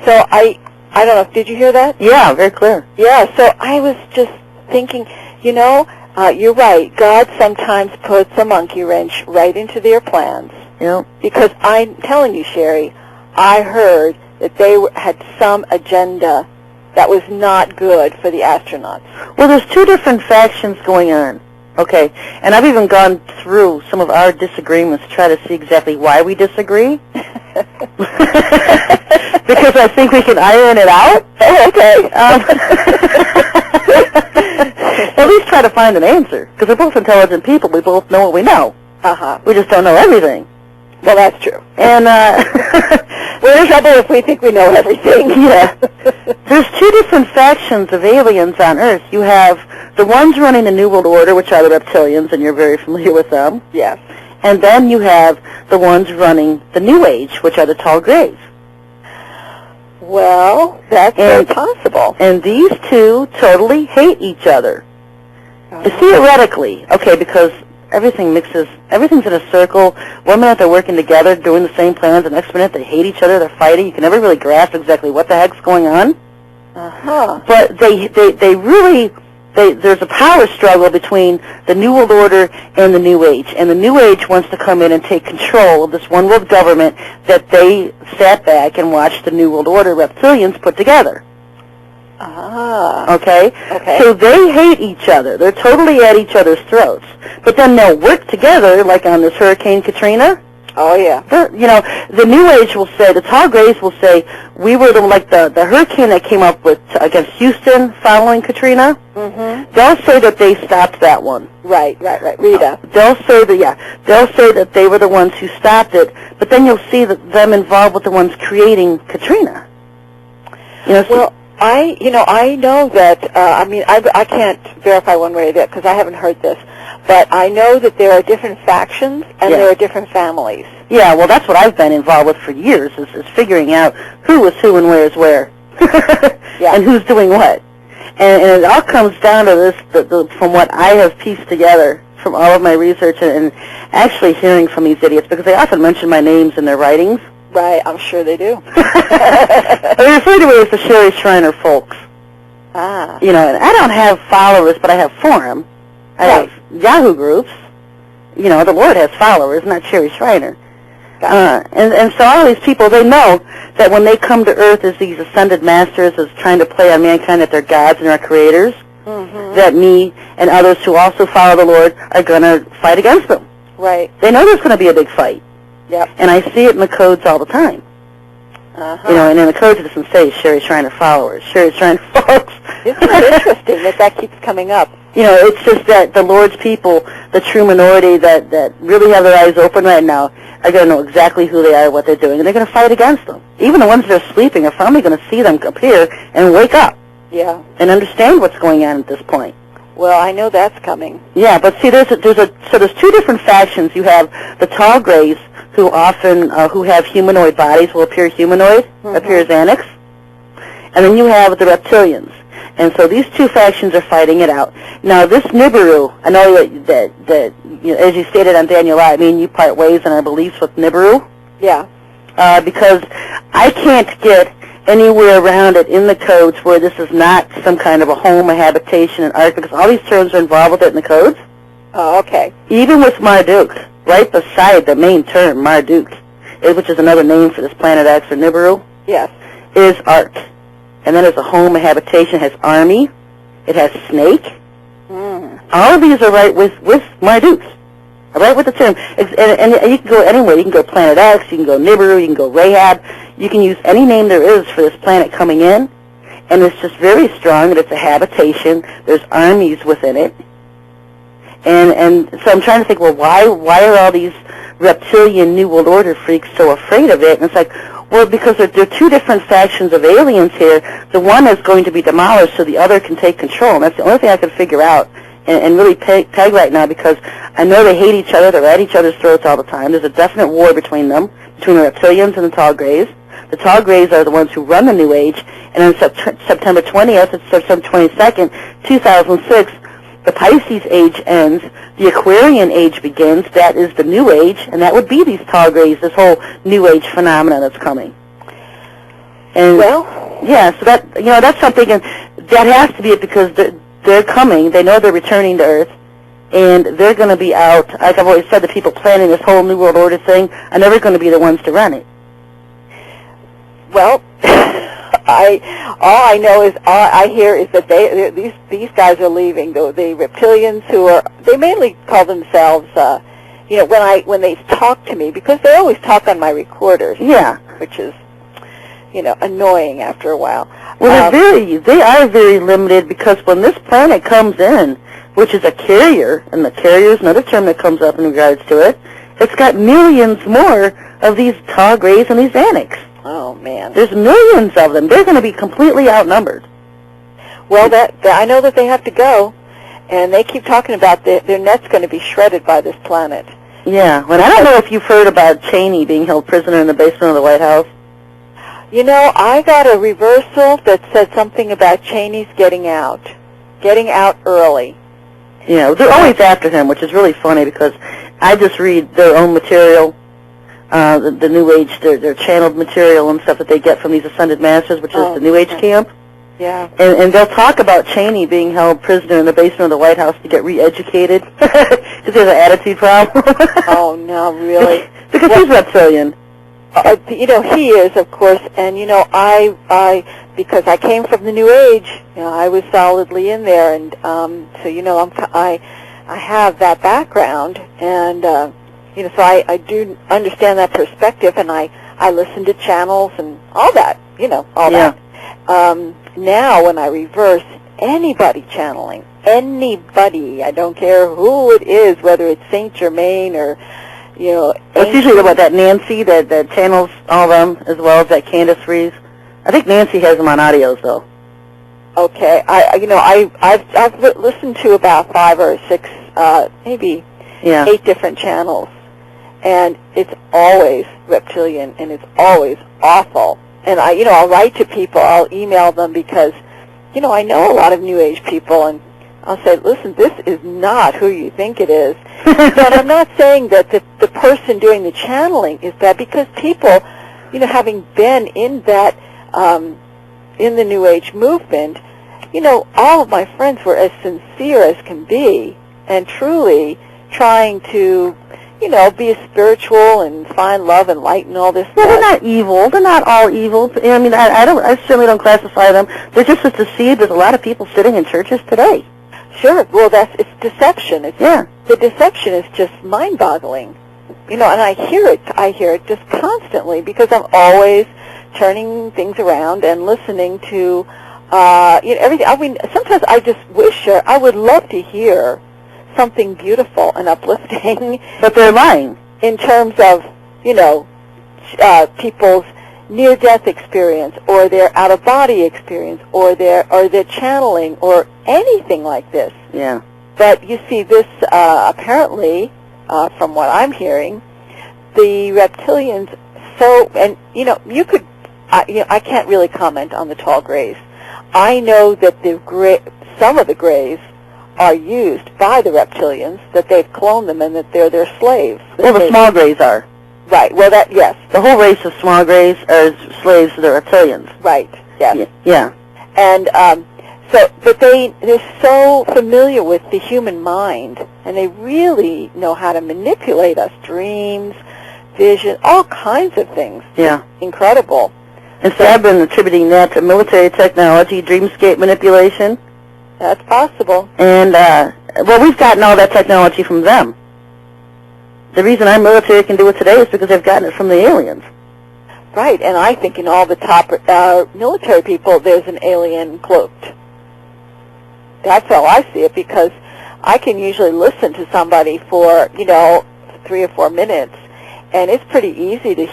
So I don't know, did you hear that? Yeah, very clear. Yeah, so I was just thinking, you know, you're right. God sometimes puts a monkey wrench right into their plans. Yeah. Because I'm telling you, Sherry, I heard that they had some agenda that was not good for the astronauts. Well, there's two different factions going on. Okay, and I've even gone through some of our disagreements to try to see exactly why we disagree. Because I think we can iron it out. Oh, okay. At least try to find an answer. Because we're both intelligent people. We both know what we know. Uh-huh. We just don't know everything. Well, that's true. And we're in trouble if we think we know everything. Yeah. There's two different factions of aliens on Earth. You have the ones running the New World Order, which are the reptilians, and you're very familiar with them. Yes. And then you have the ones running the New Age, which are the tall grays. Well, that's very possible. And these two totally hate each other. Theoretically, okay, because everything's in a circle. 1 minute they're working together, doing the same plans, the next minute they hate each other, they're fighting. You can never really grasp exactly what the heck's going on. Uh-huh. But there's a power struggle between the New World Order and the New Age. And the New Age wants to come in and take control of this one world government that they sat back and watched the New World Order reptilians put together. Ah. Okay? So they hate each other. They're totally at each other's throats. But then they'll work together, like on this Hurricane Katrina. Oh, yeah. You know, the New Age will say, the tall grays will say, we were the hurricane that came up against Houston following Katrina. Mm-hmm. They'll say that they stopped that one. Right. Rita. They'll say that they were the ones who stopped it, but then you'll see them involved with the ones creating Katrina. You know, well, I know that, I can't verify one way or the other because I haven't heard this, but I know that there are different factions and there are different families. Yeah, well, that's what I've been involved with for years, is figuring out who is who and where is where, and who's doing what. And it all comes down to this, from what I have pieced together from all of my research and actually hearing from these idiots, because they often mention my names in their writings. Right, I'm sure they do. I refer to it as the Sherry Shriner folks. Ah. You know, and I don't have followers, but I have forum. I have Yahoo groups. You know, the Lord has followers, not Sherry Shriner. And so all these people, they know that when they come to Earth as these ascended masters, as trying to play on mankind, that they're gods and our creators, that me and others who also follow the Lord are going to fight against them. Right. They know there's going to be a big fight. Yep. And I see it in the codes all the time. You know, and in the codes it doesn't say Sherry Shriner followers, Sherry Shriner folks. Isn't that interesting that keeps coming up? You know, it's just that the Lord's people, the true minority that really have their eyes open right now, are going to know exactly who they are, what they're doing, and they're going to fight against them. Even the ones that are sleeping are finally going to see them appear and wake up. Yeah. And understand what's going on at this point. Well, I know that's coming. Yeah, but see, there's two different factions. You have the tall grays, who often who have humanoid bodies, will appear humanoid, appear as Annex, and then you have the reptilians. And so these two factions are fighting it out. Now, this Nibiru, I know that you know, as you stated on Daniel I mean, you part ways in our beliefs with Nibiru. Yeah. Because I can't get anywhere around it in the codes where this is not some kind of a home, a habitation, an ark, because all these terms are involved with it in the codes. Oh, okay. Even with Marduk, right beside the main term, Marduk, which is another name for this planet X or Nibiru, yes, is ark. And then there's a home, a habitation, it has army, it has snake. All of these are right with Marduk, right with the term. And you can go anywhere. You can go planet X, you can go Nibiru, you can go Rahab. You can use any name there is for this planet coming in, and it's just very strong that it's a habitation. There's armies within it. And so I'm trying to think, well, why are all these reptilian New World Order freaks so afraid of it? And it's like, well, because there are two different factions of aliens here. The one is going to be demolished so the other can take control. And that's the only thing I can figure out and really peg right now, because I know they hate each other. They're at each other's throats all the time. There's a definite war between them, between the reptilians and the tall grays. The tall grays are the ones who run the New Age. And on September 20th and September 22nd, 2006, the Pisces age ends, the Aquarian age begins. That is the New Age, and that would be these tall grays, this whole New Age phenomenon that's coming. And yeah, so that that's something, and that has to be it because they're coming. They know they're returning to Earth, and they're going to be out. Like I've always said, the people planning this whole New World Order thing are never going to be the ones to run it. Well, all I hear is that these guys are leaving. The reptilians they mainly call themselves, when they talk to me, because they always talk on my recorders. Yeah, which is annoying after a while. Well, they are very limited because when this planet comes in, which is a carrier, and the carrier is another term that comes up in regards to it, it's got millions more of these tall grays and these Annex. Oh, man. There's millions of them. They're going to be completely outnumbered. Well, I know that they have to go, and they keep talking about their net's going to be shredded by this planet. Yeah. Well, I don't know if you've heard about Cheney being held prisoner in the basement of the White House. I got a reversal that said something about Cheney's getting out early. Yeah, they're always after him, which is really funny because I just read their own material, the New Age, their channeled material and stuff that they get from these Ascended Masters, which is the New Age camp. Yeah. And they'll talk about Cheney being held prisoner in the basement of the White House to get re-educated because there's an attitude problem. Oh, no, really? Because he's reptilian. He is, of course, and I because I came from the New Age, I was solidly in there, and so I have that background, and so I do understand that perspective, and I listen to channels and all that, that. Now, when I reverse anybody channeling, anybody, I don't care who it is, whether it's Saint Germain or it's usually about that Nancy that channels all of them, as well as that Candace Reeves. I think Nancy has them on audios, though. Okay, I've listened to about 5 or 6, maybe 8 different channels, and it's always reptilian, and it's always awful. And I'll write to people, I'll email them because, I know a lot of New Age people, and I'll say, listen, this is not who you think it is. And I'm not saying that the person doing the channeling is bad, because people, having been in that, in the New Age movement, all of my friends were as sincere as can be and truly trying to, be spiritual and find love and light and all this stuff. Yeah, they're not evil. They're not all evil. I mean, I certainly don't classify them. They're just as deceived as a lot of people sitting in churches today. Sure. Well, it's deception. The deception is just mind-boggling. And I hear it just constantly because I'm always turning things around and listening to everything. I mean, sometimes I just wish I would love to hear something beautiful and uplifting. But they're lying. In terms of, people's near-death experience or their out-of-body experience or their channeling or anything like this. Yeah. But you see, this apparently, from what I'm hearing, the reptilians. And you could, I can't really comment on the tall grays. I know that some of the grays are used by the reptilians, that they've cloned them and that they're their slaves. Well, the small grays are. Right. Well, yes. The whole race of small grays are slaves to the reptilians. Right. Yes. Yeah. And but they're so familiar with the human mind, and they really know how to manipulate us, dreams, vision, all kinds of things. Yeah. Incredible. And so I've been attributing that to military technology, dreamscape manipulation. That's possible. And, we've gotten all that technology from them. The reason our military can do it today is because they've gotten it from the aliens. Right, and I think in all the top military people, there's an alien cloaked. That's how I see it, because I can usually listen to somebody for, 3 or 4 minutes, and it's pretty easy to